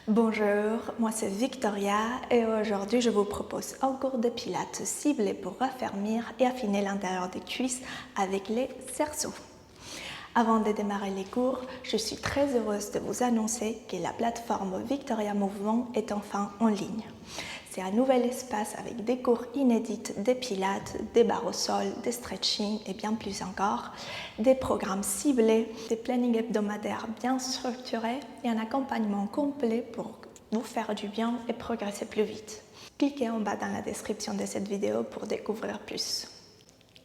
Bonjour, moi c'est Victoria et aujourd'hui je vous propose un cours de pilates ciblé pour raffermir et affiner l'intérieur des cuisses avec les cerceaux. Avant de démarrer les cours, je suis très heureuse de vous annoncer que la plateforme Victoria Mouvement est enfin en ligne. C'est un nouvel espace avec des cours inédits de pilates, des barres au sol, des stretching et bien plus encore, des programmes ciblés, des plannings hebdomadaires bien structurés et un accompagnement complet pour vous faire du bien et progresser plus vite. Cliquez en bas dans la description de cette vidéo pour découvrir plus.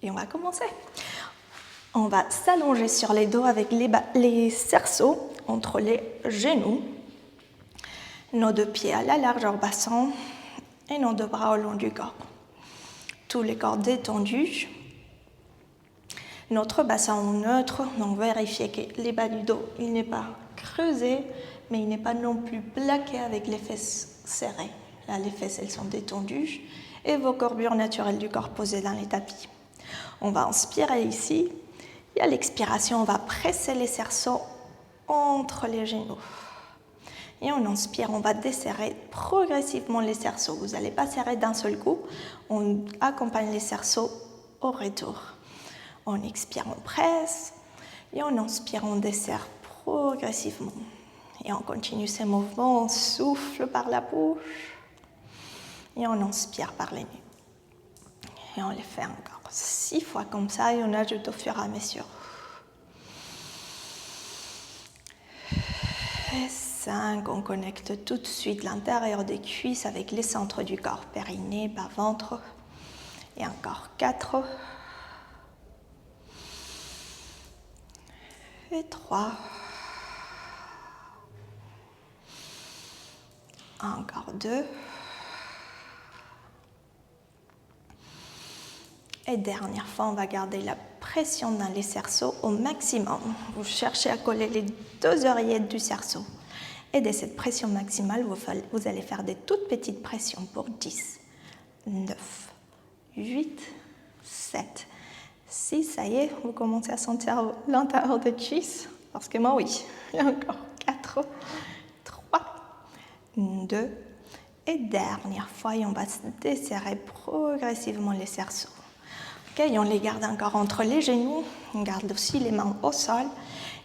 Et on va commencer. On va s'allonger sur les dos avec les cerceaux entre les genoux, nos deux pieds à la largeur bassin et nos deux bras au long du corps. Tous les corps détendus. Notre bassin neutre, donc vérifiez que les bas du dos, il n'est pas creusé, mais il n'est pas non plus plaqué avec les fesses serrées. Là, les fesses, elles sont détendues et vos courbures naturelles du corps posées dans les tapis. On va inspirer ici et à l'expiration, on va presser les cerceaux entre les genoux. Et on inspire, on va desserrer progressivement les cerceaux. Vous n'allez pas serrer d'un seul coup, on accompagne les cerceaux au retour. On expire, on presse, et on inspire, on desserre progressivement. Et on continue ces mouvements, on souffle par la bouche, et on inspire par les nez. Et on les fait encore 6 fois comme ça, et on ajoute au fur et à mesure. Et 5, on connecte tout de suite l'intérieur des cuisses avec les centres du corps, périnée, bas-ventre. Et encore 4. Et 3. Encore 2. Et dernière fois, on va garder la pression dans les cerceaux au maximum. Vous cherchez à coller les 2 oreillettes du cerceau. Et de cette pression maximale, vous allez faire des toutes petites pressions pour 10, 9, 8, 7, 6. Ça y est, vous commencez à sentir l'intérieur des cuisses. Parce que moi, oui. Et encore 4, 3, 2. Et dernière fois, et on va desserrer progressivement les cerceaux. Okay, on les garde encore entre les genoux, on garde aussi les mains au sol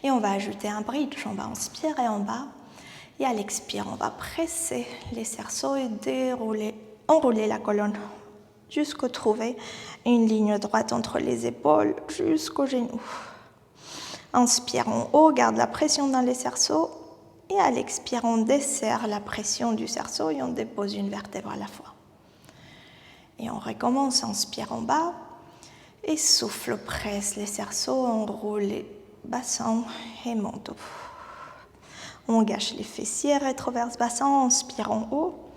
et on va ajouter un bridge. On va inspirer en bas et à l'expire, on va presser les cerceaux et enrouler la colonne jusqu'au trouver une ligne droite entre les épaules jusqu'aux genoux. Inspire en haut, garde la pression dans les cerceaux et à l'expire, on desserre la pression du cerceau et on dépose une vertèbre à la fois. Et on recommence, inspire en bas. Et souffle, presse les cerceaux, enroule les bassins et monte. On gâche les fessiers, rétroverse bassin, inspire en haut.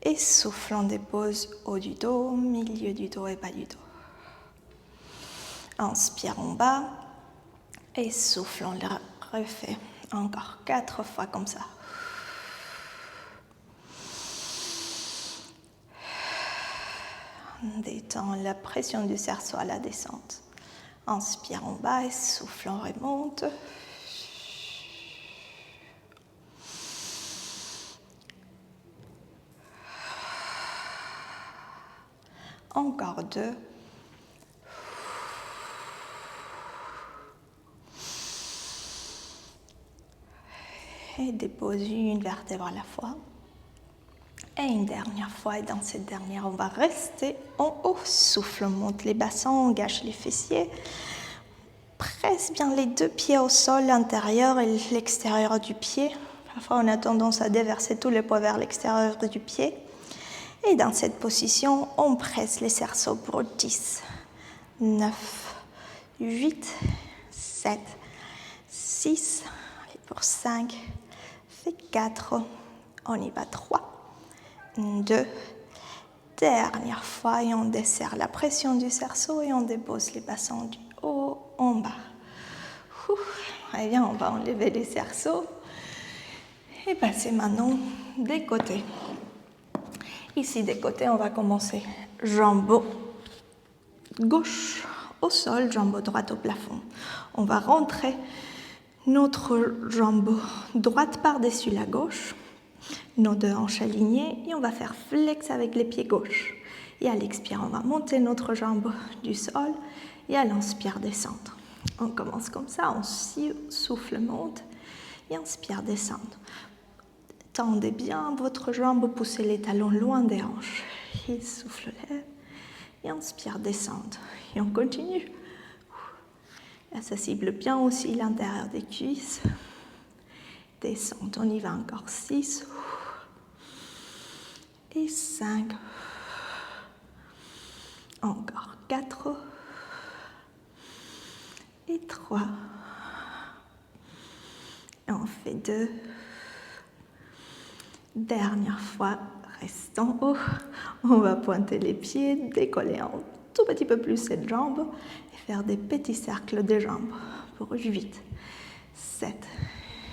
Et souffle, on dépose haut du dos, milieu du dos et bas du dos. Inspire en bas. Et souffle, on le refait encore 4 fois comme ça. Détends la pression du cerceau à la descente. Inspire en bas et souffle, on remonte. Encore 2. Et dépose une vertèbre à la fois. Et une dernière fois, et dans cette dernière, on va rester en haut. Souffle, on monte les bassins, on gâche les fessiers. Presse bien les 2 pieds au sol, l'intérieur et l'extérieur du pied. Parfois, on a tendance à déverser tout le poids vers l'extérieur du pied. Et dans cette position, on presse les cerceaux pour 10, 9, 8, 7, 6, et pour 5, fait 4, on y va 3. 2, dernière fois et on desserre la pression du cerceau et on dépose les bassins du haut en bas. Eh bien, on va enlever les cerceaux et passer maintenant des côtés. Ici, des côtés, on va commencer jambe gauche au sol, jambe droite au plafond. On va rentrer notre jambe droite par-dessus la gauche. Nos deux hanches alignées et on va faire flex avec les pieds gauches. Et à l'expire, on va monter notre jambe du sol et à l'inspire, descendre. On commence comme ça, on souffle, monte et inspire, descendre. Tendez bien votre jambe, poussez les talons loin des hanches. Et souffle, lève et inspire, descendre. Et on continue. Là, ça cible bien aussi l'intérieur des cuisses. Descente, on y va encore 6 et 5, encore 4 et 3, et on fait 2, dernière fois, reste en haut, on va pointer les pieds, décoller un tout petit peu plus cette jambe et faire des petits cercles de jambes pour 8, 7,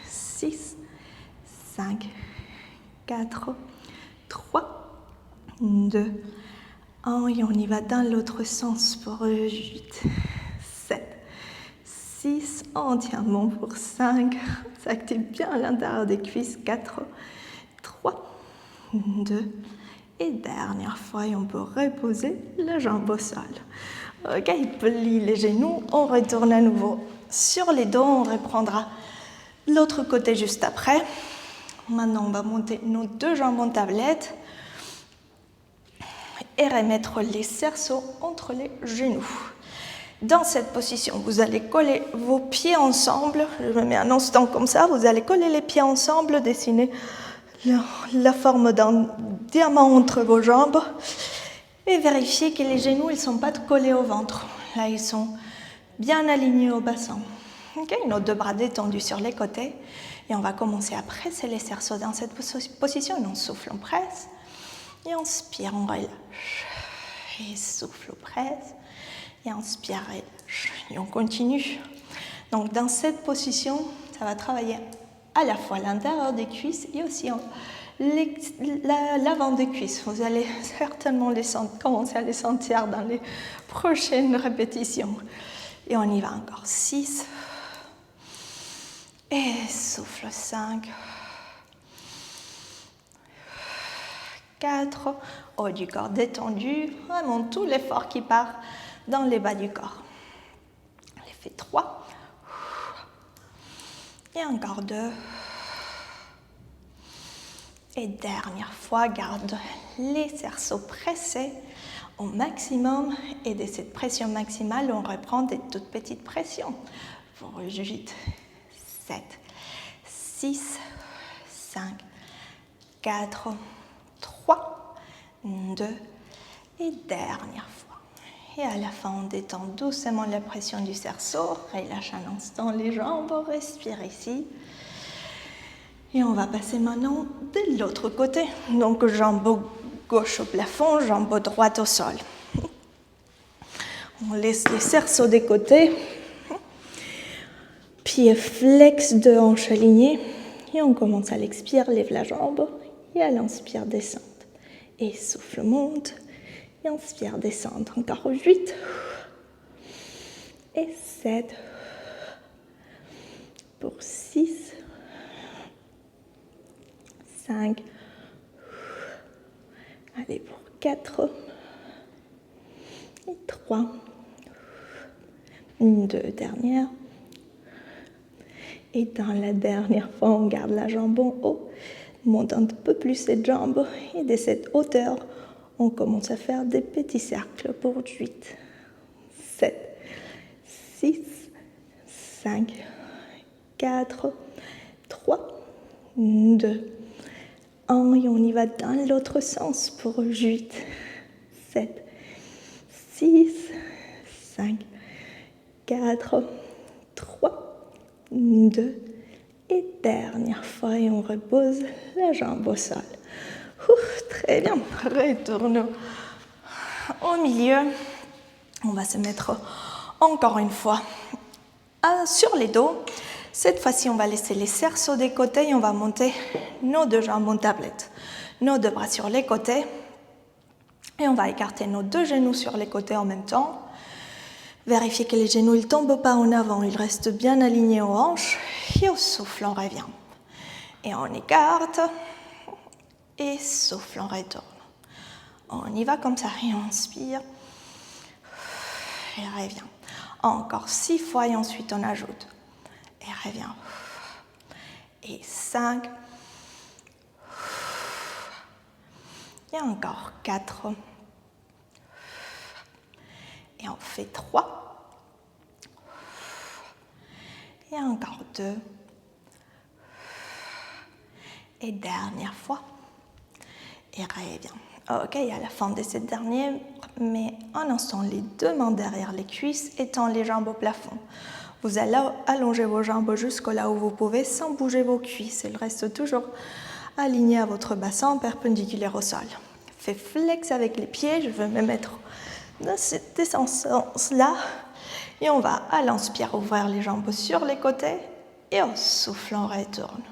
6, 5, 4, 3, 2, 1 et on y va dans l'autre sens pour 8, 7, 6, on tient bon pour 5, on s'active bien à l'intérieur des cuisses, 4, 3, 2 et dernière fois et on peut reposer la jambe au sol. Ok, plie les genoux, on retourne à nouveau sur les dos, on reprendra l'autre côté juste après. Maintenant, on va monter nos deux jambes en tablette et remettre les cerceaux entre les genoux. Dans cette position, vous allez coller vos pieds ensemble. Je me mets un instant comme ça. Vous allez coller les pieds ensemble, dessiner la forme d'un diamant entre vos jambes et vérifier que les genoux ne sont pas collés au ventre. Là, ils sont bien alignés au bassin. Okay, nos deux bras détendus sur les côtés. Et on va commencer à presser les cerceaux dans cette position. On souffle, on presse. Et on inspire, on relâche. Et souffle, on presse. Et inspire, relâche. Et on continue. Donc dans cette position, ça va travailler à la fois l'intérieur des cuisses et aussi l'avant des cuisses. Vous allez certainement commencer à les sentir dans les prochaines répétitions. Et on y va encore 6. Et souffle 5. 4. Haut du corps détendu. Vraiment tout l'effort qui part dans les bas du corps. On les fait 3. Et encore 2. Et dernière fois, garde les cerceaux pressés au maximum. Et de cette pression maximale, on reprend des toutes petites pressions. Pour 8, 7, 6, 5, 4, 3, 2 et dernière fois. Et à la fin, on détend doucement la pression du cerceau, relâche un instant les jambes, respire ici. Et on va passer maintenant de l'autre côté. Donc, jambe gauche au plafond, jambe droite au sol. On laisse les cerceaux des côtés. Pieds flex de hanches alignées. Et on commence à l'expire, lève la jambe. Et à l'inspire, descendre. Et souffle, monte. Et inspire, descendre. Encore 8. Et 7. Pour 6. 5. Allez, pour 4. Et 3. 2 dernières. Et dans la dernière fois, on garde la jambe en haut. Monte un peu plus cette jambe. Et de cette hauteur, on commence à faire des petits cercles pour 8, 7, 6, 5, 4, 3, 2, 1. Et on y va dans l'autre sens pour 8, 7, 6, 5, 4, 3, 2 et dernière fois. Et on repose la jambe au sol. Très bien, retourne au milieu. On va se mettre encore une fois sur les dos. Cette fois-ci, on va laisser les cerceaux des côtés et on va monter nos deux jambes en tablette. Nos deux bras sur les côtés. Et on va écarter nos deux genoux sur les côtés en même temps. Vérifiez que les genoux ne tombent pas en avant, ils restent bien alignés aux hanches. Et au souffle, on revient. Et on écarte. et souffle, on retourne. On y va comme ça et on inspire et revient. Encore 6 fois et ensuite on ajoute et revient. Et 5 et encore 4 et on fait 3 et encore 2 et dernière fois et revient. Ok, à la fin de cette dernière, mais un instant les 2 mains derrière les cuisses et tend les jambes au plafond. Vous allez allonger vos jambes jusqu'au là où vous pouvez sans bouger vos cuisses. Elles restent toujours alignées à votre bassin, perpendiculaire au sol. Fais flex avec les pieds, je vais me mettre dans cette sens-là. Et on va à l'inspire ouvrir les jambes sur les côtés et au souffle on retourne.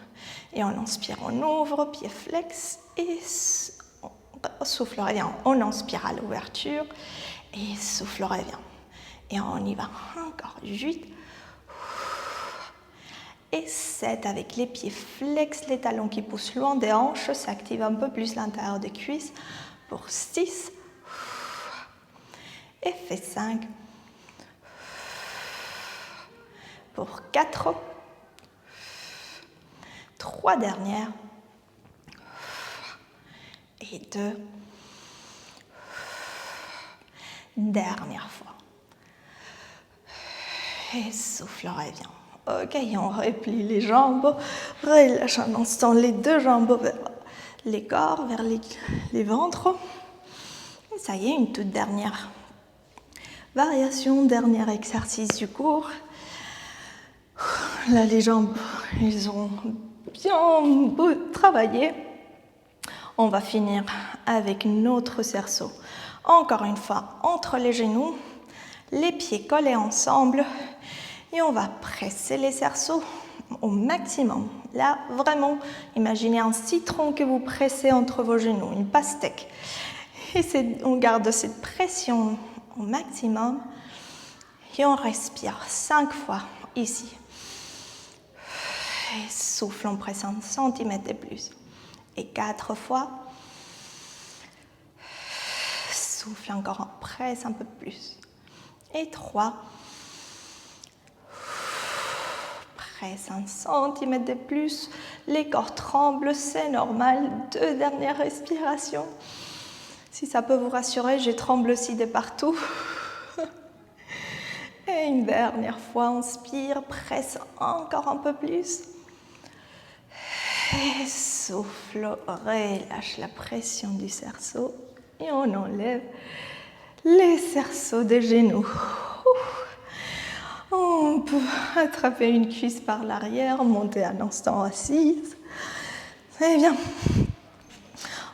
Et on inspire, on ouvre, pied flex et on souffle, revient. On inspire à l'ouverture et souffle, revient. Et on y va encore 8 et 7 avec les pieds flex, les talons qui poussent loin des hanches, ça active un peu plus l'intérieur des cuisses pour 6 et fait 5 pour 4, 3 dernières et 2 dernière fois. Et souffle, revient. Ok, on replie les jambes, relâche un instant les 2 jambes vers les corps, vers les ventres. Et ça y est, une toute dernière variation, dernier exercice du cours. Là, les jambes, ils ont bien travaillé. On va finir avec notre cerceau. Encore une fois, entre les genoux, les pieds collés ensemble et on va presser les cerceaux au maximum. Là, vraiment, imaginez un citron que vous pressez entre vos genoux, une pastèque. Et on garde cette pression au maximum et on respire 5 fois ici. Et souffle, on presse 1 centimètre et plus. Et 4 fois. Souffle encore, on presse un peu plus. Et 3. Presse 1 centimètre de plus. Les corps tremblent, c'est normal. 2 dernières respirations. Si ça peut vous rassurer, je tremble aussi de partout. Et une dernière fois, inspire, presse encore un peu plus. Et souffle, relâche la pression du cerceau. Et on enlève les cerceaux des genoux. On peut attraper une cuisse par l'arrière, monter un instant assise. Très bien.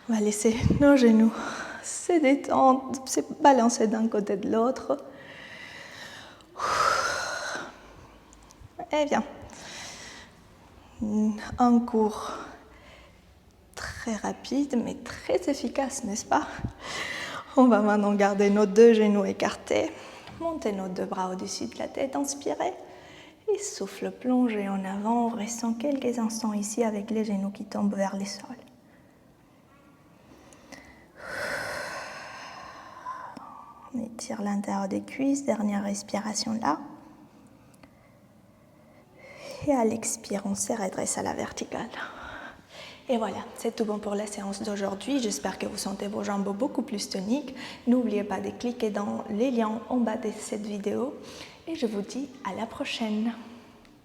On va laisser nos genoux se détendre, se balancer d'un côté de l'autre. Eh bien, un cours très rapide mais très efficace, n'est-ce pas? On va maintenant garder nos 2 genoux écartés, monter nos 2 bras au-dessus de la tête, inspirer et souffle, plonger en avant, restant quelques instants ici avec les genoux qui tombent vers le sol. On étire l'intérieur des cuisses, dernière respiration là. Et à l'expire, on se redresse à la verticale. Et voilà, c'est tout bon pour la séance d'aujourd'hui. J'espère que vous sentez vos jambes beaucoup plus toniques. N'oubliez pas de cliquer dans les liens en bas de cette vidéo. Et je vous dis à la prochaine.